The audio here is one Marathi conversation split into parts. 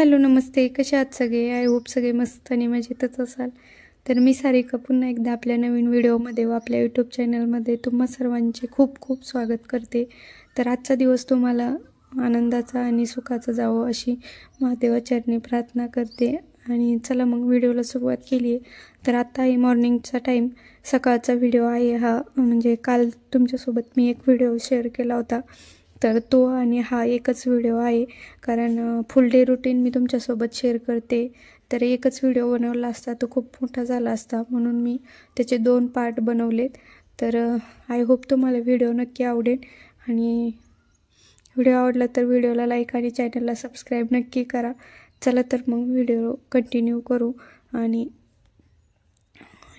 हॅलो नमस्ते, कसे आहात सगळे? आय होप सगळे मस्त आणि मजेतच असाल. तर मी सारिका पुन्हा एकदा आपल्या नवीन व्हिडिओमध्ये व आपल्या यूट्यूब चॅनलमध्ये तुम्हा सर्वांचे खूप खूप स्वागत करते. तर आजचा दिवस तुम्हाला आनंदाचा आणि सुखाचा जावो अशी महादेवाचरणी प्रार्थना करते. आणि चला मग व्हिडिओला सुरुवात केली आहे. तर आत्ता आहे मॉर्निंगचा टाईम, सकाळचा व्हिडिओ आहे हा. म्हणजे काल तुमच्यासोबत मी एक व्हिडिओ शेअर केला होता, तर तो आणि हा एकच व्हिडिओ आहे. कारण फुल डे रुटीन मी तुमच्यासोबत शेअर करते, तर एकच व्हिडिओ बनवला असता तो खूप मोठा झाला असता, म्हणून मी त्याचे 2 पार्ट बनवलेत. तर आय होप तुम्हाला व्हिडिओ नक्की आवडेल. आणि व्हिडिओ आवडला तर व्हिडिओला लाईक आणि चॅनलला सबस्क्राईब नक्की करा. चला तर मग व्हिडिओ कंटिन्यू करू. आणि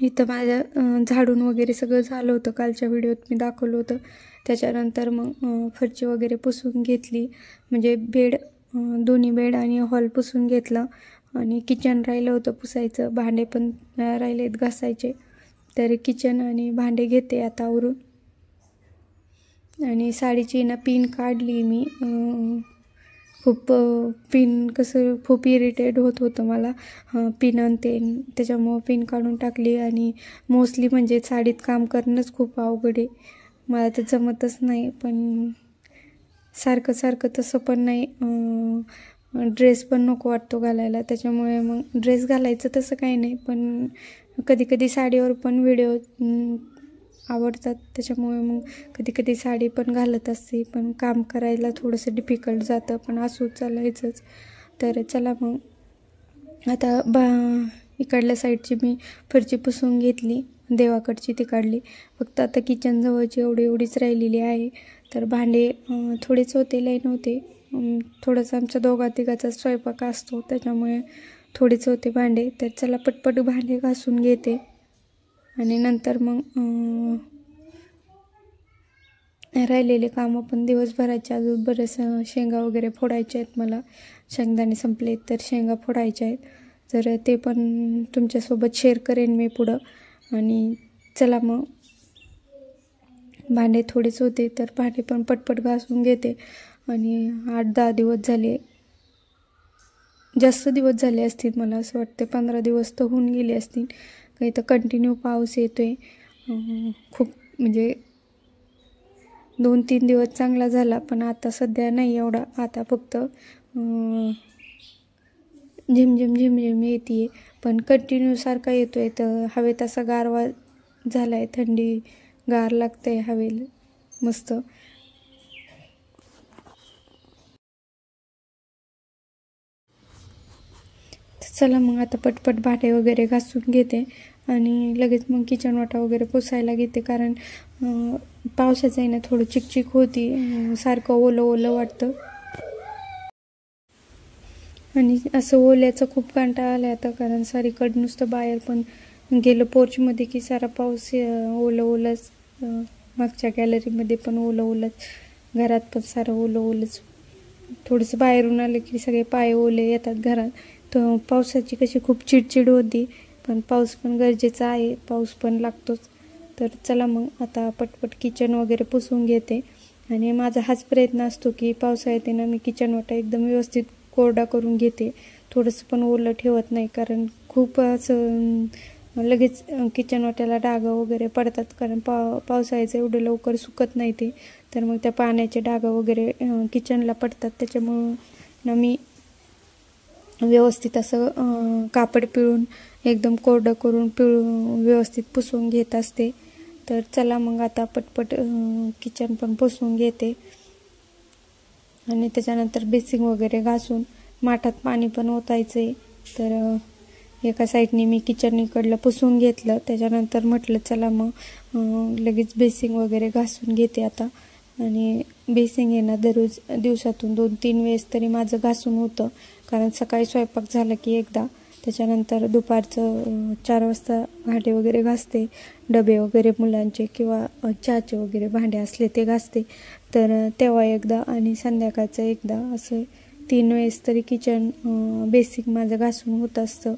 इथं माझ्या झाडून वगैरे सगळं झालं होतं, कालच्या व्हिडिओत मी दाखवलं होतं. त्याच्यानंतर मग फरची वगैरे पुसून घेतली, म्हणजे दोन्ही बेड आणि हॉल पुसून घेतलं. आणि किचन राहिलं होतं पुसायचं, भांडे पण राहिलेत घासायचे. तर किचन आणि भांडे घेते आता आवरून. आणि साडीची ना पिन काढली मी. खूप पिन कसं खूप इरिटेट होतं मला पिन आणि ते, त्याच्यामुळं पिन काढून टाकली. आणि मोस्टली म्हणजे साडीत काम करणंच खूप अवघड आहे, मला तर जमतच नाही. पण सारखं सारखं तसं पण नाही, ड्रेस पण नको वाटतो घालायला, त्याच्यामुळे मग ड्रेस घालायचं तसं काही नाही. पण कधी कधी साडीवर पण व्हिडिओ आवडतात, त्याच्यामुळे मग कधी कधी साडी पण घालत असते. पण काम करायला थोडंसं डिफिकल्ट जातं, पण असू चालायचंच. तर चला मग आता इकडल्या साईडची मी फरची पुसून घेतली, देवाकडची ती काढली. फक्त आता किचन जवळची एवढीच राहिलेली आहे. तर भांडे थोडेच होते, लई नव्हते. थोडंसं आमच्या दोघा-तिघाचा स्वयंपाक असतो, त्याच्यामुळे थोडेच होते भांडे. तर चला पटपट भांडे घासून घेते. आणि नंतर मग राहिलेले कामं पण दिवसभराचे अजून बरेचसं शेंगा वगैरे फोडायचे आहेत मला. शेंगदाणे संपलेत तर शेंगा फोडायच्या आहेत, तर ते पण तुमच्यासोबत शेअर करेन मी पुढं. आणि चला मग भांडे थोडेच होते, तर भांडे पण पटपट घासून घेते. आणि 8-10 दिवस झाले, जास्त दिवस झाले असतील, मला असं वाटतं 15 दिवस तर होऊन गेले असतील. काही तर कंटिन्यू पाऊस येतोय खूप, म्हणजे 2-3 दिवस चांगला झाला, पण आता सध्या नाही एवढा. आता फक्त झिमझिम येते, पण कंटिन्यू सारखा येतोय. तर हवेत असा गारवा झाला आहे, थंडी गार लागते हवेला मस्त. चला मग आता पटपट भांडे वगैरे घासून घेते आणि लगेच मग किचन वाटा वगैरे पुसायला घेते. कारण पावसाचं आहे ना, थोडं चिकचिक होती, सारखं ओलं वाटतं. आणि असं ओल्याचं खूप कंटाळा आला आता, कारण सारीकडं नुसतं बाहेर पण गेलं पोर्चमध्ये की सारा पाऊस ओलंच. मागच्या गॅलरीमध्ये पण ओलंच, घरात पण सारं ओलंच. थोडंसं बाहेरून आलं की सगळे पाय ओले येतात घरात. तर पावसाची कशी खूप चिडचिड होती, पण पाऊस पण गरजेचा आहे, पाऊस पण लागतोच. तर चला मग आता पटपट किचन वगैरे पुसून घेते. आणि माझा हाच प्रयत्न असतो की पावसाळ्यात ना मी किचन वाटा एकदम व्यवस्थित कोरडा करून घेते, थोडंसं पण ओलं ठेवत नाही. कारण खूप असं लगेच किचन वाट्याला डाग वगैरे पडतात, कारण पावसाळ्याचं एवढं लवकर सुकत नाही ते. तर मग त्या पाण्याचे डाग वगैरे किचनला पडतात, त्याच्यामुळं ना मी व्यवस्थित असं कापड पिळून एकदम कोरडं करून व्यवस्थित पुसून घेत असते. तर चला मग आता पटपट किचन पण पुसून घेते. आणि त्याच्यानंतर बेसिंग वगैरे घासून माठात पाणी पण ओतायचं आहे. तर एका साईडने मी किचन इकडलं पुसून घेतलं, त्याच्यानंतर म्हटलं चला मग लगेच बेसिंग वगैरे घासून घेते आता. आणि बेसिंग आहे ना दररोज दिवसातून 2-3 वेळेस तरी माझं घासून होतं, कारण सकाळी स्वयंपाक झाला की एकदा, त्याच्यानंतर दुपारचं 4 वाजता भांडे वगैरे घासते, डबे वगैरे मुलांचे किंवा चहाचे वगैरे भांडे असले ते घासते, तर तेव्हा एकदा, आणि संध्याकाळचं एकदा, असं 3 वेळेस तरी किचन बेसिक माझं घासून होत असतं.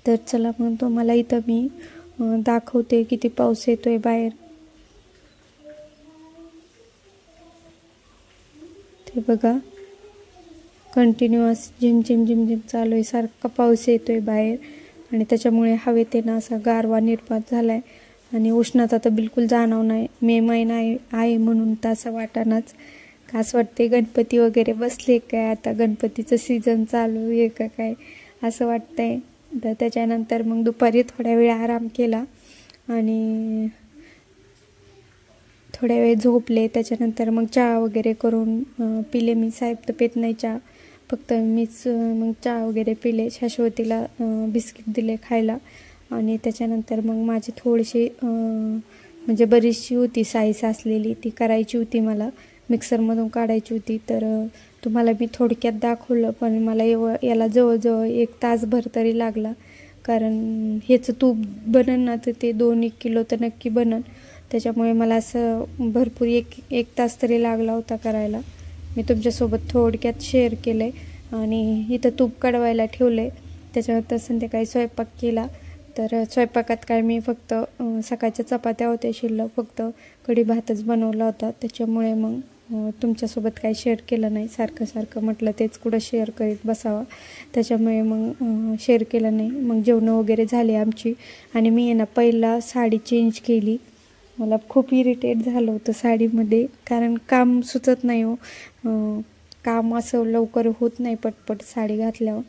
तर चला मग तुम्हाला इथं मी दाखवते किती पाऊस येतोय बाहेर. ते बघा, कंटिन्युअस झिमझिम झिमझिम चालू आहे, सारखा पाऊस येतो आहे बाहेर आणि त्याच्यामुळे हवेत ना असा गारवा निर्माण झाला आहे आणि उष्णता तर बिलकुल जाणव नाही. मे महिना आहे म्हणून तर असं वाटानाच. असं वाटते गणपती वगैरे बसले काय, आता गणपतीचं सीझन चालू आहे का काय असं वाटतंय. तर त्याच्यानंतर मग दुपारी थोड्या वेळ आराम केला आणि थोड्या वेळ झोपले. त्याच्यानंतर मग चहा वगैरे करून पिले. मी साहेब तर पेत नाही चहा, फक्त मीच मग चहा वगैरे पिले. शाश्वतीला बिस्किट दिले खायला आणि त्याच्यानंतर मग माझी थोडीशी म्हणजे बरीचशी होती साईज असलेली, ती करायची होती, मला मिक्सरमधून काढायची होती. तर तुम्हाला मी थोडक्यात दाखवलं, पण मला याला जवळजवळ 1 तासभर तरी लागला, कारण ह्याचं तूप बनन ना तर ते 2-1 किलो तर नक्की बनन. त्याच्यामुळे मला असं भरपूर एक तास तरी लागला होता करायला. मी तुमच्यासोबत थोडक्यात शेअर केलं आहे आणि इथं तूप कढवायला ठेवलं आहे. त्याच्यानंतर संध्याकाळी स्वयंपाक केला. तर स्वयंपाकात काय मी फक्त सकाळच्या चपात्या होत्या शिल्लक, फक्त कढी भातच बनवला होता. त्याच्यामुळे मग तुमच्यासोबत काही शेअर केलं नाही. सारखं म्हटलं तेच कुठं शेअर करीत बसावं, त्याच्यामुळे मग शेअर केलं नाही. मग जेवणं वगैरे झाली आमची आणि मी ना पहिला साडी चेंज केली. मला खूप इरिटेट झालं होतं साडीमध्ये, कारण काम सुचत नाही हो, काम असं लवकर होत नाही पटपट साडी घातल्यावर.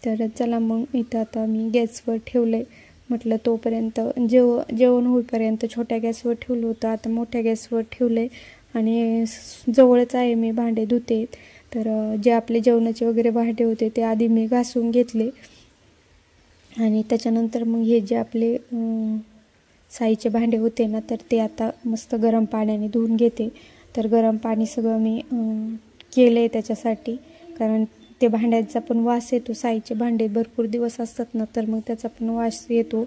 तर चला मग इथं आता मी गॅसवर ठेवलं आहे. म्हटलं तोपर्यंत जेवण होईपर्यंत छोट्या गॅसवर ठेवलं होतं, आता मोठ्या गॅसवर ठेवलं आहे आणि जवळच आहे. मी भांडे धुते. तर जे आपले जेवणाचे वगैरे भांडे होते ते आधी मी घासून घेतले आणि त्याच्यानंतर मग हे जे आपले साईचे भांडे होते ना, तर ते आता मस्त गरम पाण्याने धुवून घेते. तर गरम पाणी सगळं मी केलं आहे त्याच्यासाठी, कारण ते भांड्यांचा पण वास येतो. साईचे भांडे भरपूर दिवस असतात ना, तर मग त्याचा पण वास येतो.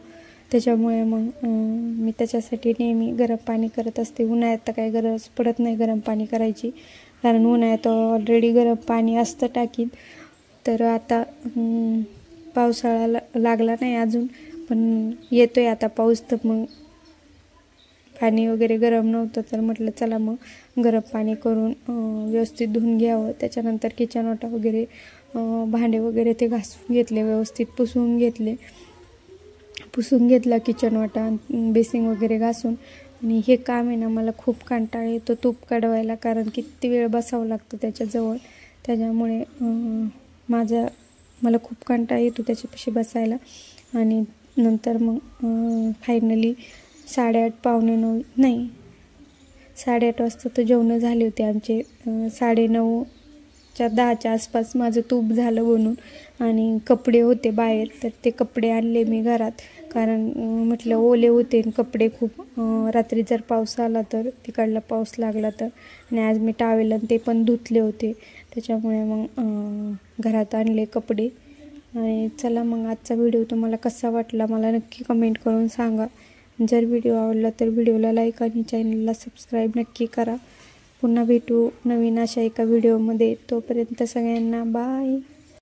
त्याच्यामुळे मग मी त्याच्यासाठी नेहमी गरम पाणी करत असते. उन्हाळ्यात तर काही गरज पडत नाही गरम पाणी करायची, कारण उन्हाळ्यात ऑलरेडी गरम पाणी असतं टाकीत. तर आता पावसाळा लागला नाही अजून, पण येतो आहे आता पाऊस, तर मग पाणी वगैरे गरम नव्हतं, तर म्हटलं चला मग गरम पाणी करून व्यवस्थित धुवून घ्यावं. त्याच्यानंतर किचन ओटा वगैरे भांडे वगैरे ते घासून घेतले, व्यवस्थित पुसून घेतला किचन ओटा, बेसिंग वगैरे घासून. आणि हे काम आहे ना, मला खूप कंटाळा येतो तूप काढवायला, कारण किती वेळ बसावं लागतं त्याच्याजवळ. त्याच्यामुळे मला खूप कंटाळा येतो त्याच्यापाशी बसायला. आणि नंतर मग फायनली 8:30 पावणे 9 नाही 8:30 वाजता तर जेवणं झाले होते आमचे. 9:30च्या 10च्या आसपास माझं तूप झालं बनून आणि कपडे होते बाहेर, तर ते कपडे आणले मी घरात, कारण म्हटलं ओले होते कपडे खूप. रात्री जर पाऊस आला तर, तिकडला पाऊस लागला तर, आणि आज मी टावेल आणि ते पण धुतले होते, त्याच्यामुळे मग घरात आणले कपडे. आणि चला मग आजचा व्हिडिओ तुम्हाला कसा वाटला मला नक्की कमेंट करून सांगा. जर व्हिडिओ आवडला तर व्हिडिओला लाईक आणि चॅनलला सबस्क्राईब नक्की करा. पुन्हा भेटू नवीन अशा एका व्हिडिओमध्ये. तोपर्यंत सगळ्यांना बाय.